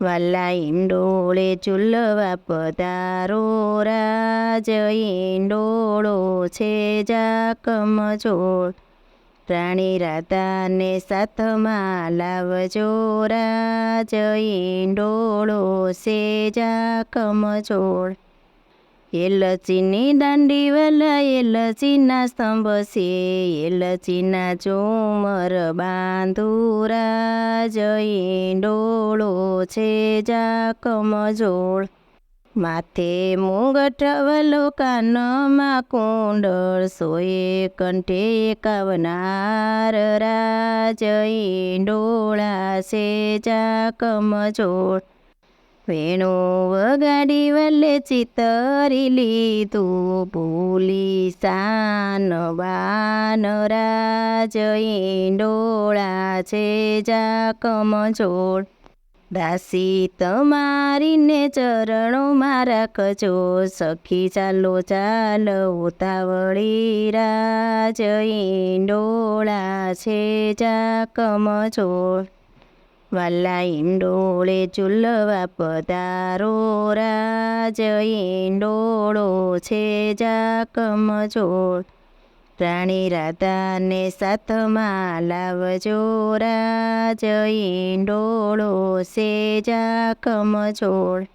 વાલા ઈંડોળે ચૂલવા પધારો રાજ ઈંડોળો છે જાકમ જોડ રાણી રાધાને સાથમાં લાવજો રાજ ઈંડોળો છે જાકમ જોડ એલચીની દાંડી વાલા એલચીના સ્તંભ છે એલચીના ઝુમર બાંધુરા જય ઈંડોળો છે જાકમ જોડ માથે મુંગટ વાલો કાનમાં કુંડળ સોએ કંઠે 51 હાર રાજ ઈંડોળા છે જાકમ જોડ વેણુ વગાડી વાલે ચિતરી લીધું ભૂલી શાન બાન રાજ ઈંડોળા છે જાકમ જોડ દાસી તમારીને ચરણોમાં રાખજો સખી ચાલો ચાલો ઉતાવળી રાજ ઈંડોળા છે જાકમ જોડ વાલા ઈંડોળે ચૂલવા પધારો રાજ ઈંડોળો છે જાકમ જોડ રાણી રાધાને સાથમાં લાવજો રાજ ઈંડોળો છે જાકમ જોડ